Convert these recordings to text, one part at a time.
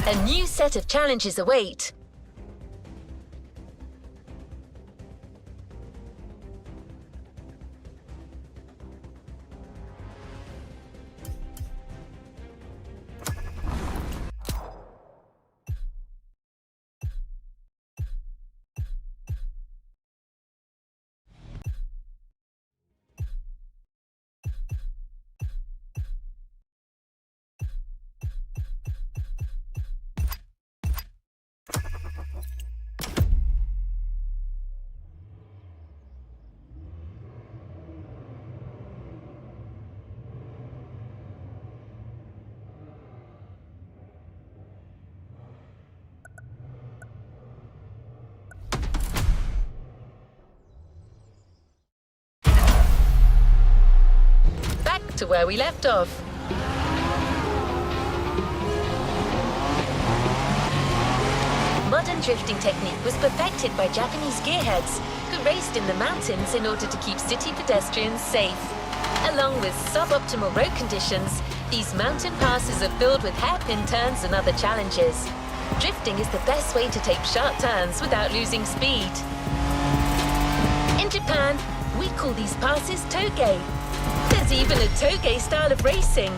A new set of challenges await. Back to where we left off. Modern drifting technique was perfected by Japanese gearheads who raced in the mountains in order to keep city pedestrians safe. Along with suboptimal road conditions, these mountain passes are filled with hairpin turns and other challenges. Drifting is the best way to take sharp turns without losing speed. In Japan, we call these passes toge. There's even a toge style of racing.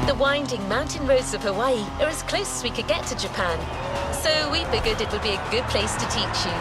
The winding mountain roads of Hawaii are as close as we could get to Japan, so we figured it would be a good place to teach you.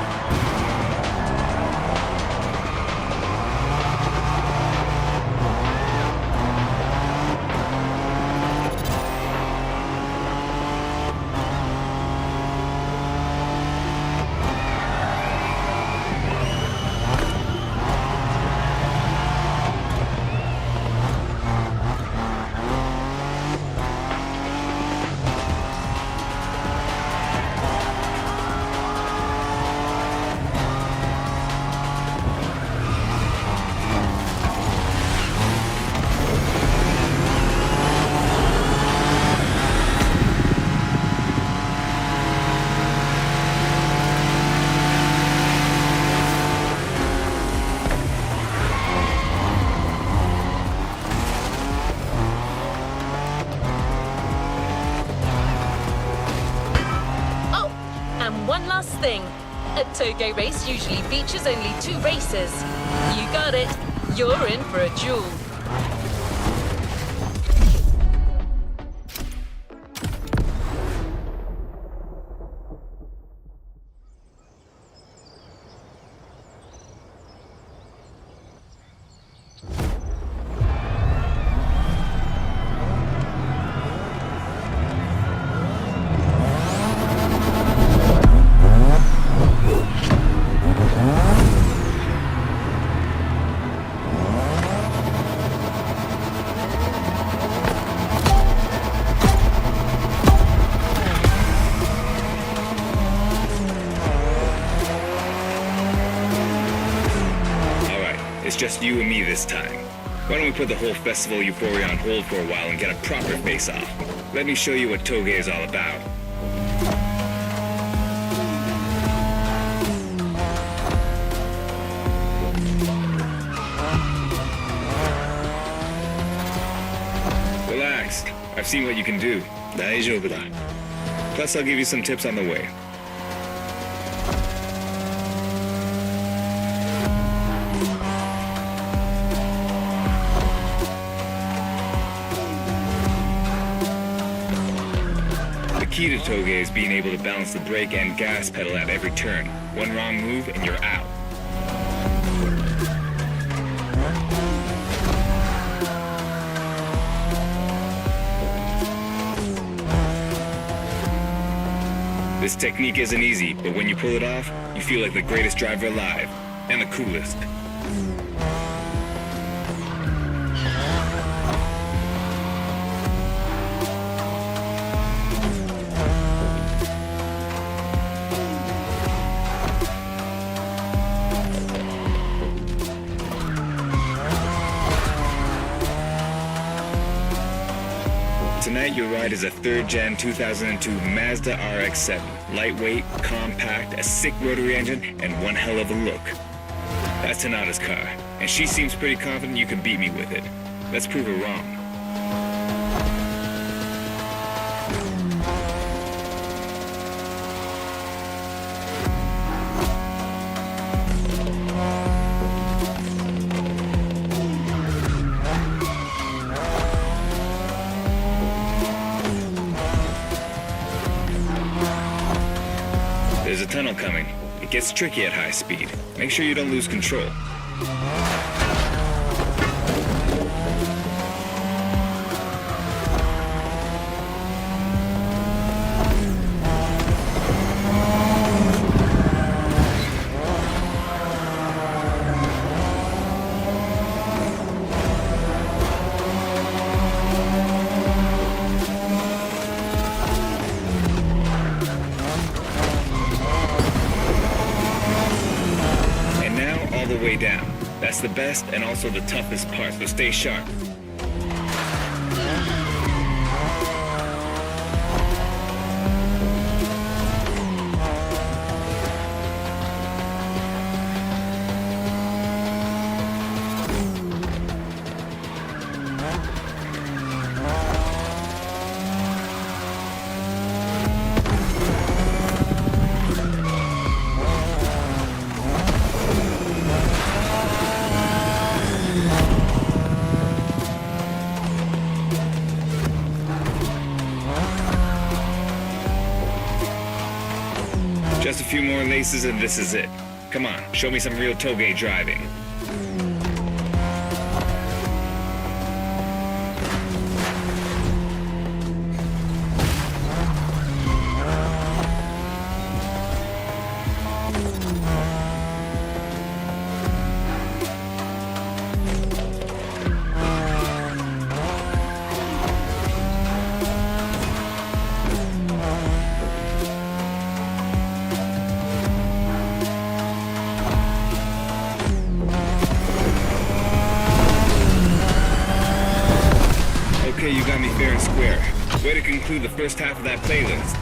One last thing. A toge race usually features only 2 races. You got it. You're in for a duel. It's just you and me this time. Why don't we put the whole festival euphoria on hold for a while and get a proper face-off? Let me show you what toge is all about. Well, Relax. I've seen what you can do. 大丈夫だ. Plus, I'll give you some tips on the way. The key to Toge is being able to balance the brake and gas pedal at every turn. One wrong move and you're out. This technique isn't easy, but when you pull it off, you feel like the greatest driver alive, and the coolest. Tonight your ride is a 3rd Gen 2002 Mazda RX-7. Lightweight, compact, a sick rotary engine, and one hell of a look. That's Tanada's car, and she seems pretty confident you can beat me with it. Let's prove her wrong. There's a tunnel coming. It gets tricky at high speed. Make sure you don't lose control. The way down. That's the best and also the toughest part, so stay sharp. Just a few more laces and this is it. Come on, show me some real Toge driving. Okay, you got me fair and square. Way to conclude the first half of that playlist.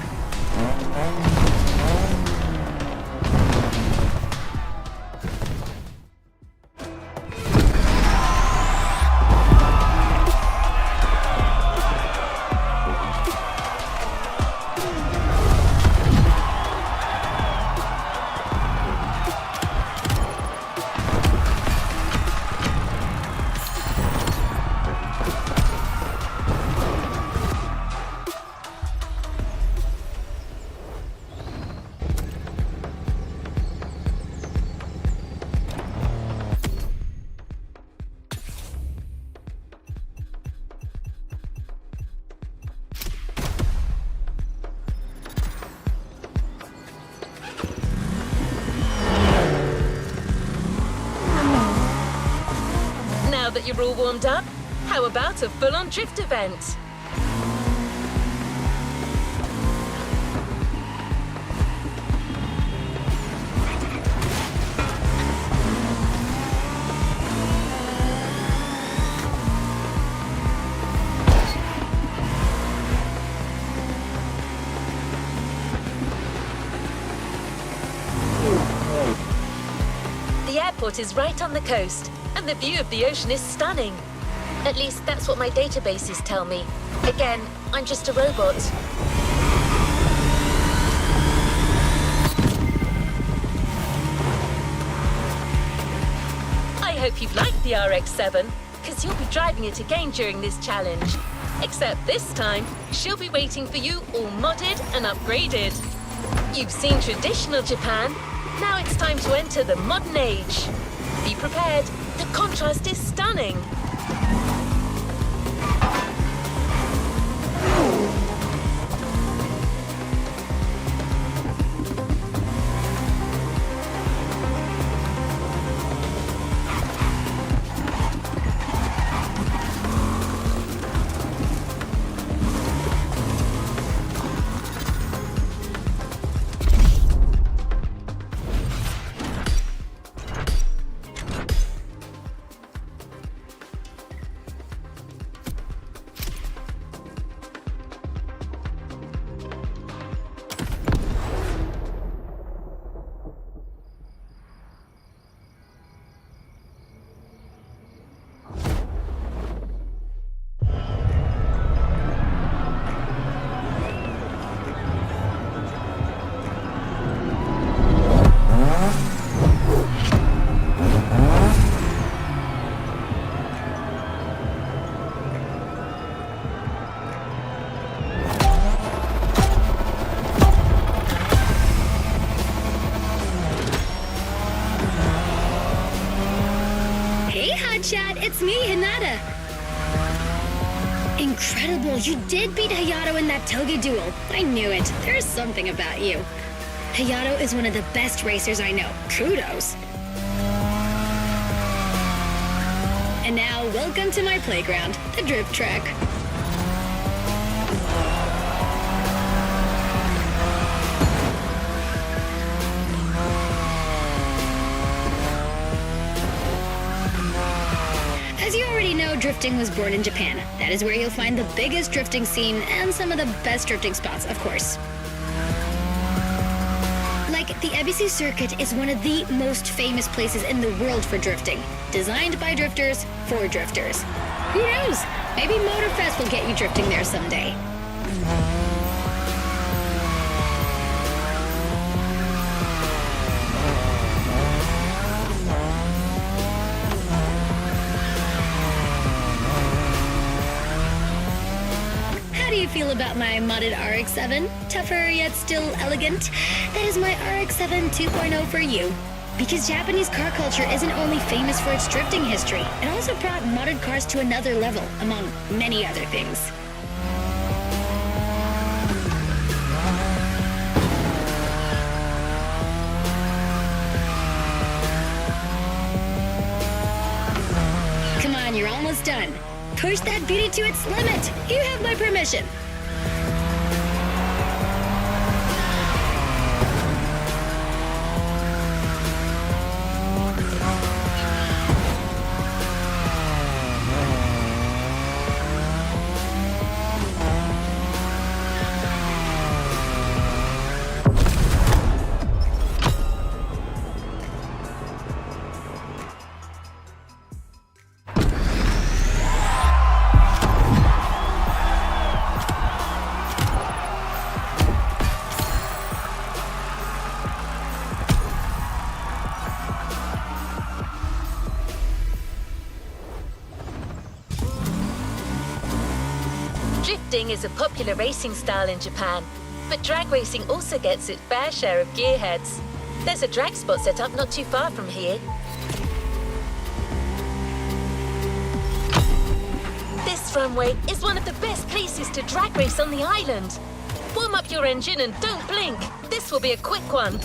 Now that you're all warmed up, how about a full-on drift event? The airport is right on the coast, and the view of the ocean is stunning. At least that's what my databases tell me. Again, I'm just a robot. I hope you've liked the RX-7, because you'll be driving it again during this challenge. Except this time, she'll be waiting for you all modded and upgraded. You've seen traditional Japan. Now it's time to enter the modern age. Be prepared. The contrast is stunning. Chat, it's me, Hinata. Incredible, you did beat Hayato in that Toge duel. I knew it. There's something about you. Hayato is one of the best racers I know. Kudos. And now, welcome to my playground, the drift track. As you already know, drifting was born in Japan. That is where you'll find the biggest drifting scene and some of the best drifting spots, of course. Like, the Ebisu Circuit is one of the most famous places in the world for drifting. Designed by drifters, for drifters. Who knows? Maybe Motorfest will get you drifting there someday. How do you feel about my modded RX-7? Tougher yet still elegant? That is my RX-7 2.0 for you. Because Japanese car culture isn't only famous for its drifting history, it also brought modded cars to another level, among many other things. Come on, you're almost done. Push that beauty to its limit. You have my permission. Drifting is a popular racing style in Japan, but drag racing also gets its fair share of gearheads. There's a drag spot set up not too far from here. This runway is one of the best places to drag race on the island. Warm up your engine and don't blink. This will be a quick one.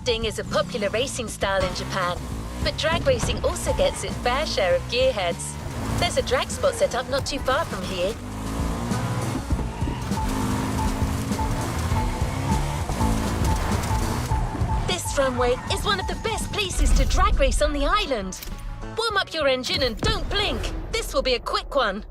Drifting is a popular racing style in Japan, but drag racing also gets its fair share of gearheads. There's a drag spot set up not too far from here. This runway is one of the best places to drag race on the island. Warm up your engine and don't blink. This will be a quick one.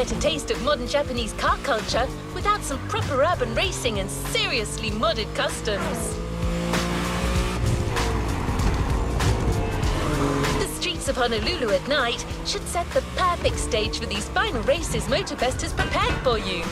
get a taste of modern Japanese car culture without some proper urban racing and seriously modded customs. The streets of Honolulu at night should set the perfect stage for these final races Motorbest has prepared for you.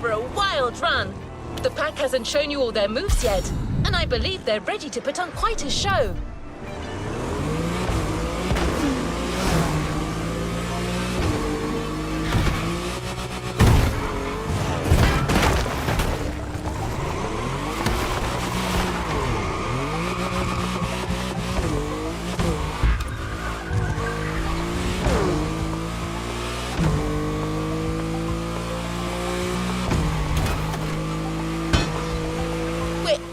For a wild run. The pack hasn't shown you all their moves yet, and I believe they're ready to put on quite a show.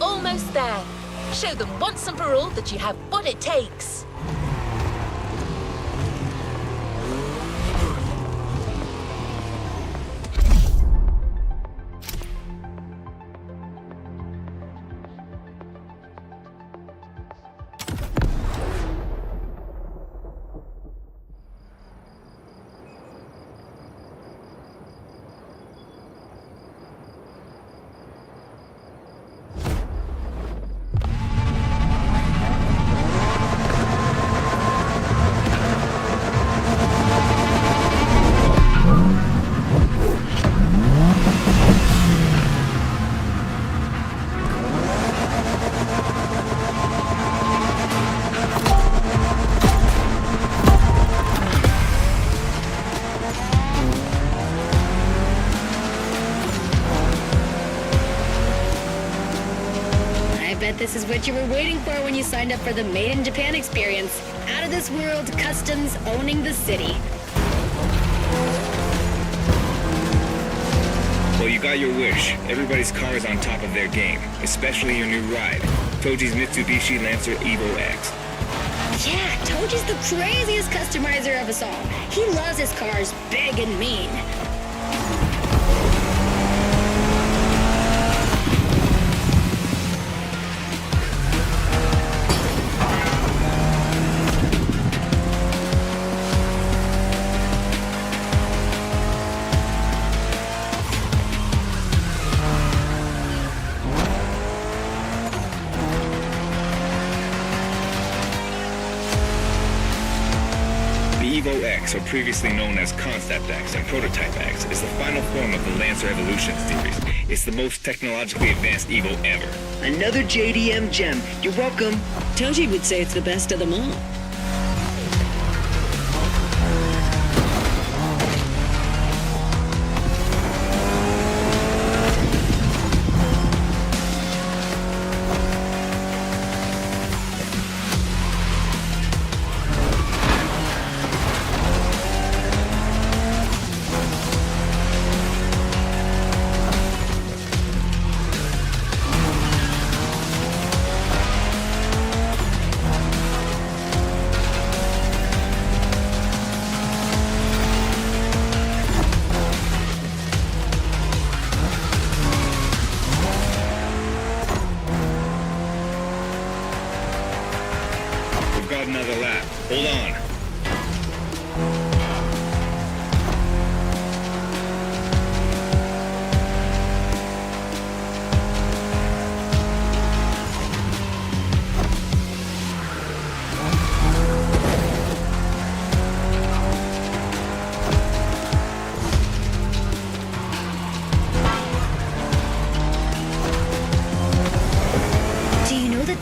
Almost there. Show them once and for all that you have what it takes. This is what you were waiting for when you signed up for the Made in Japan experience. Out of this world customs owning the city. Well, you got your wish. Everybody's car is on top of their game, especially your new ride, Toji's Mitsubishi Lancer Evo X. Yeah, Toji's the craziest customizer of us all. He loves his cars big and mean. The Evo X, or previously known as Concept X and Prototype X, is the final form of the Lancer Evolution series. It's the most technologically advanced Evo ever. Another JDM gem. You're welcome. Toji would say it's the best of them all. Got another lap. Hold on.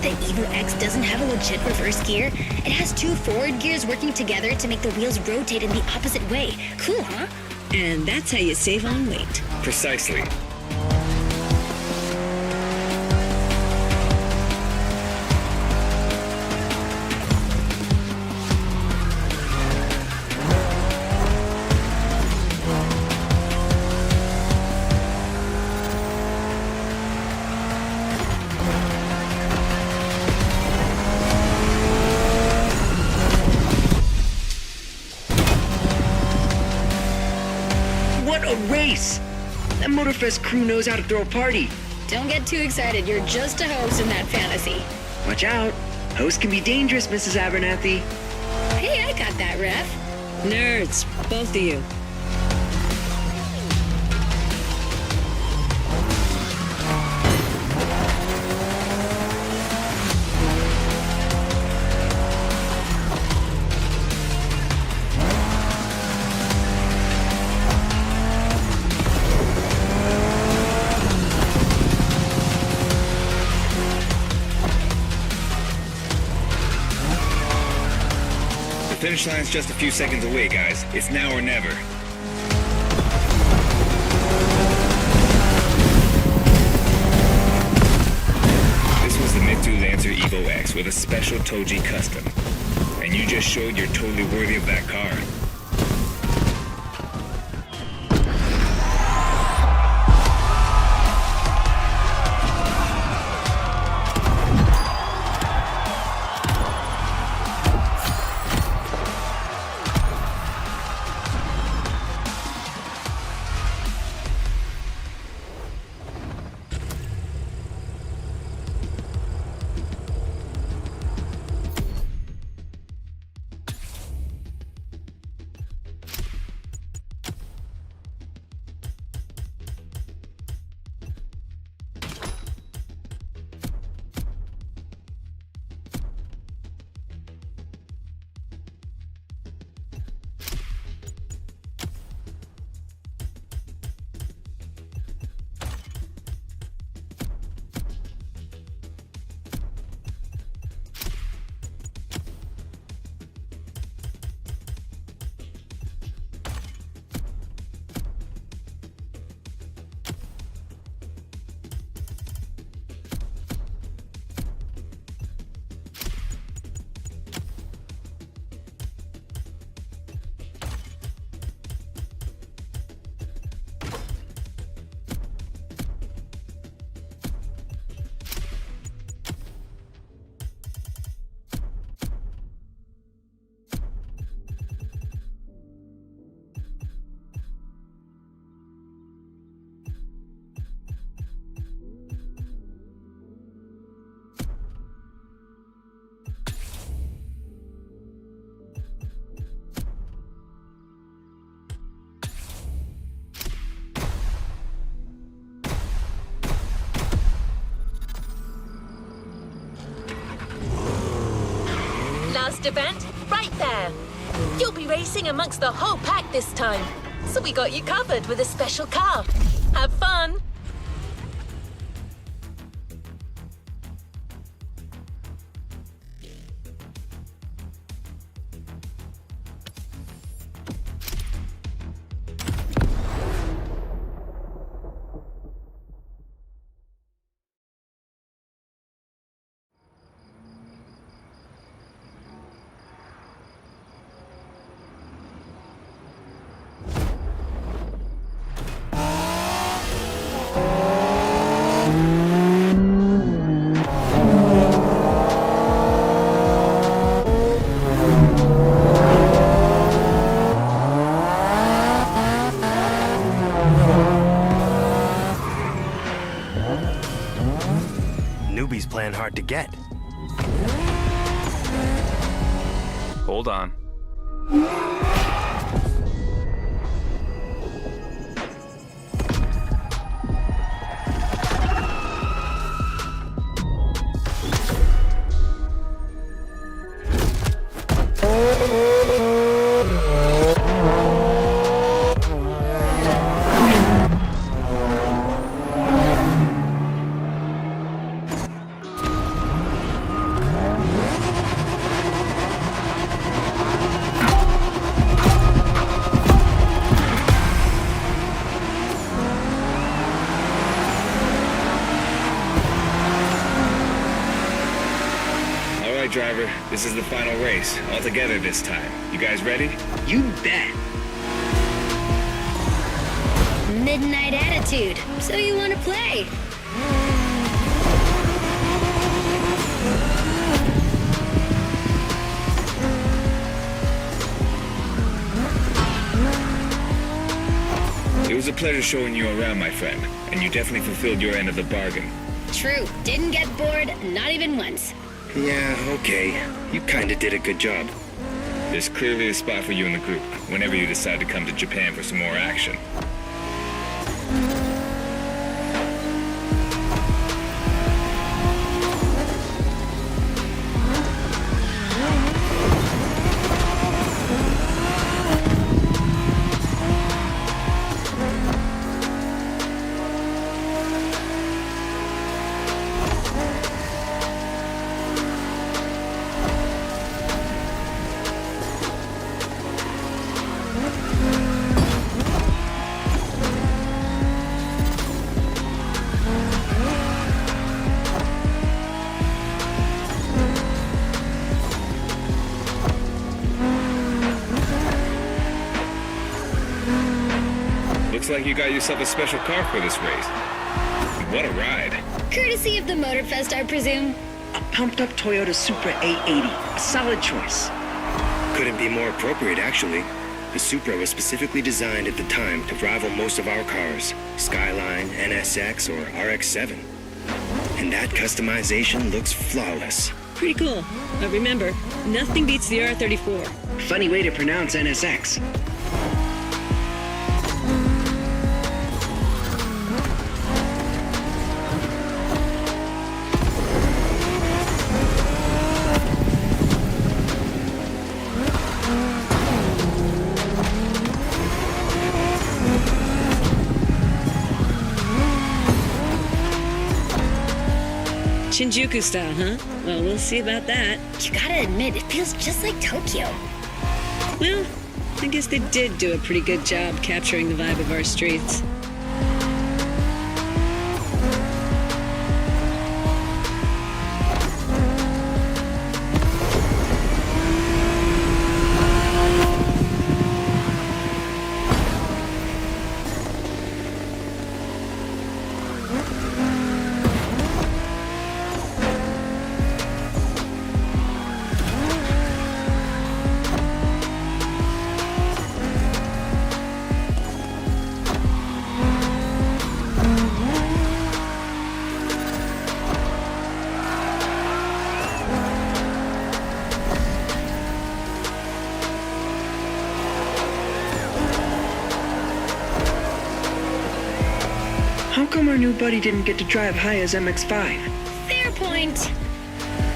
The Evo X doesn't have a legit reverse gear. It has two forward gears working together to make the wheels rotate in the opposite way. Cool, huh? And that's how you save on weight. Precisely. What a race! That Motorfest crew knows how to throw a party. Don't get too excited. You're just a host in that fantasy. Watch out. Hosts can be dangerous, Mrs. Abernathy. Hey, I got that, Ref. Nerds, both of you. The finish line's just a few seconds away, guys. It's now or never. This was the Mitsu Lancer Evo X with a special Toji custom. And you just showed you're totally worthy of that car. Last event, right there. You'll be racing amongst the whole pack this time. So we got you covered with a special car. Have fun! Newbies playing hard to get. Hold on. driver. This is the final race, all together this time. You guys ready? You bet. Midnight attitude. So you want to play? It was a pleasure showing you around, my friend, and you definitely fulfilled your end of the bargain. True. Didn't get bored, not even once. Yeah, okay. You kinda did a good job. There's clearly a spot for you in the group, whenever you decide to come to Japan for some more action. Looks like you got yourself a special car for this race. What a ride. Courtesy of the Motorfest, I presume. A pumped-up Toyota Supra 880. A solid choice. Couldn't be more appropriate, actually. The Supra was specifically designed at the time to rival most of our cars. Skyline, NSX, or RX-7. And that customization looks flawless. Pretty cool. But remember, nothing beats the R34. Funny way to pronounce NSX. Shinjuku style, huh? Well, we'll see about that. You gotta admit, it feels just like Tokyo. Well, I guess they did do a pretty good job capturing the vibe of our streets. How come our new buddy didn't get to drive high as MX-5? Fair point.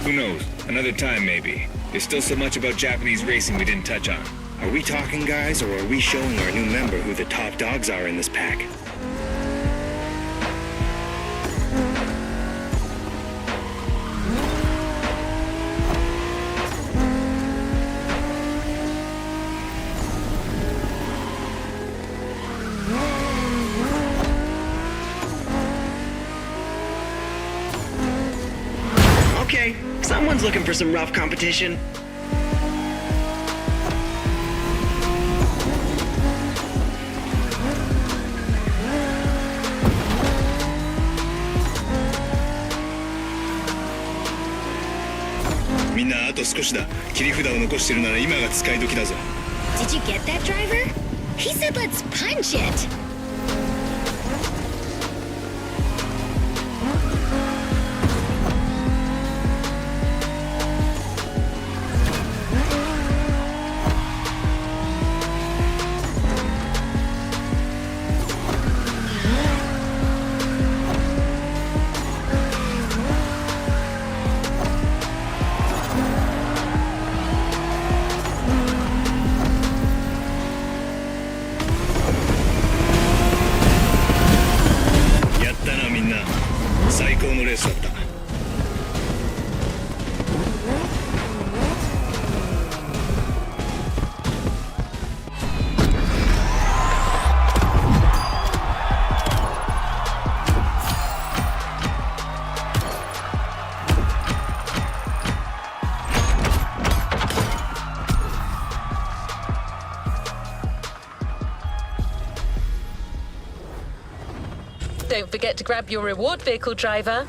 Who knows? Another time, maybe. There's still so much about Japanese racing we didn't touch on. Are we talking, guys, or are we showing our new member who the top dogs are in this pack? Okay, someone's looking for some rough competition. Did you get that, driver? He said let's punch it. don't forget to grab your reward vehicle, driver.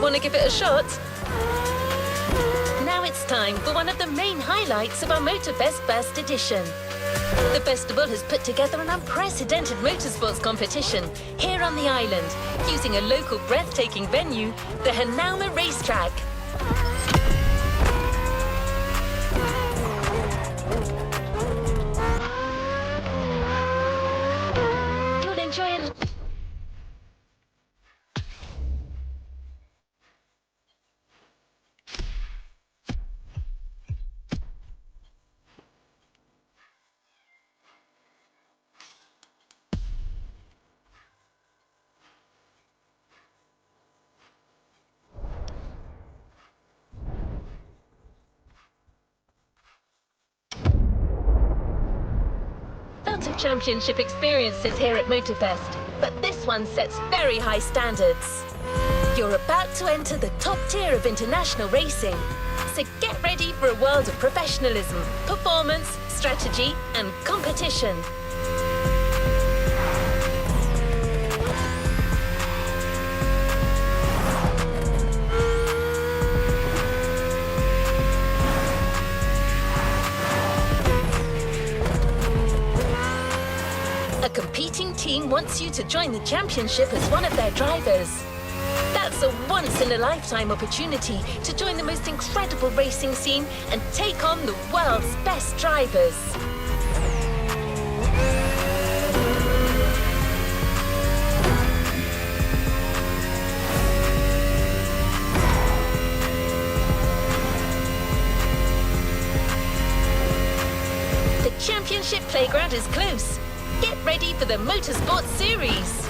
Want to give it a shot? Now it's time for one of the main highlights of our Motorfest Best Edition. The festival has put together an unprecedented motorsports competition here on the island, using a local breathtaking venue, the Hanauma Racetrack. You'll enjoy it. Lots of championship experiences here at Motorfest, but this one sets very high standards. You're about to enter the top tier of international racing, so get ready for a world of professionalism, performance, strategy, and competition. A competing team team wants you to join the championship as one of their drivers. That's a once-in-a-lifetime opportunity to join the most incredible racing scene and take on the world's best drivers. The championship playground is close. Get ready for the Motorsport Series.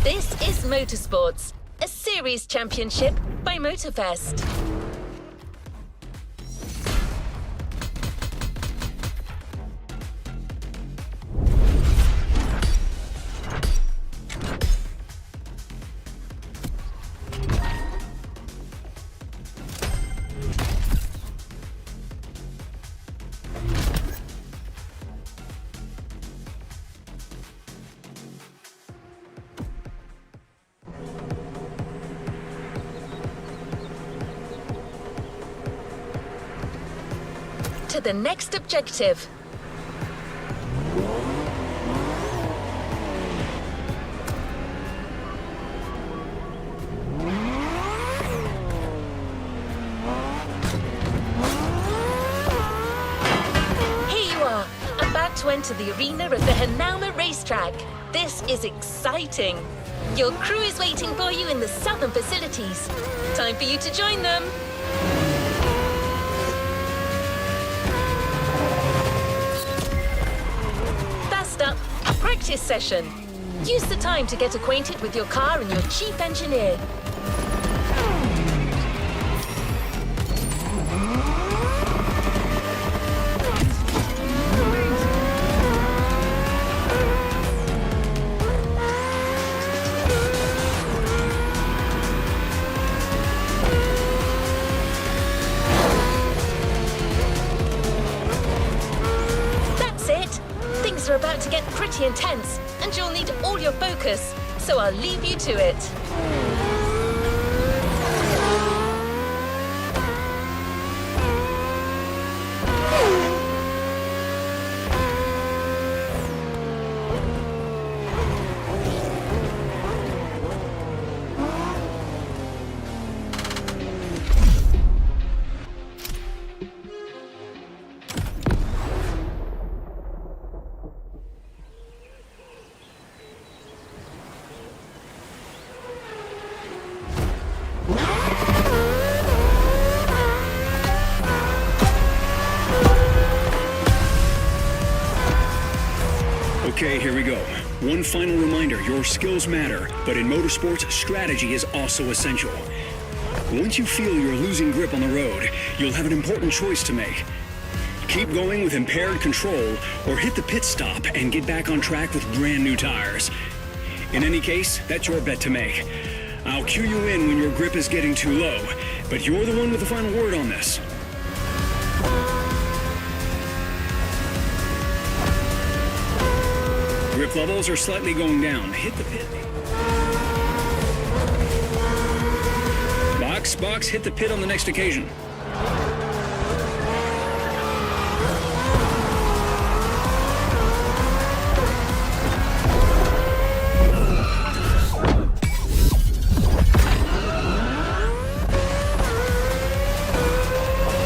This is Motorsports, a series championship by Motorfest. To the next objective. Here you are, about to enter the arena of the Hanauma racetrack. This is exciting. Your crew is waiting for you in the southern facilities. Time for you to join them. Practice session. Use the time to get acquainted with your car and your chief engineer. Things are about to get pretty intense, and you'll need all your focus, so I'll leave you to it. Okay, here we go. One final reminder, your skills matter, but in motorsports, strategy is also essential. Once you feel you're losing grip on the road, you'll have an important choice to make. keep going with impaired control, or hit the pit stop and get back on track with brand new tires. In any case, that's your bet to make. I'll cue you in when your grip is getting too low, but you're the one with the final word on this. Grip levels are slightly going down. Hit the pit. Box, hit the pit on the next occasion.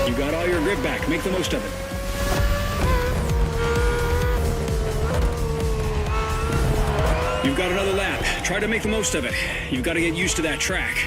You got all your grip back. Make the most of it. You've got another lap. Try to make the most of it. You've got to get used to that track.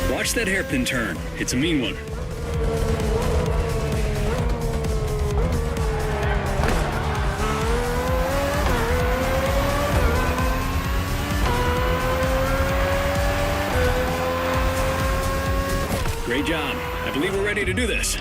Watch that hairpin turn. It's a mean one. Great job. I believe we're ready to do this.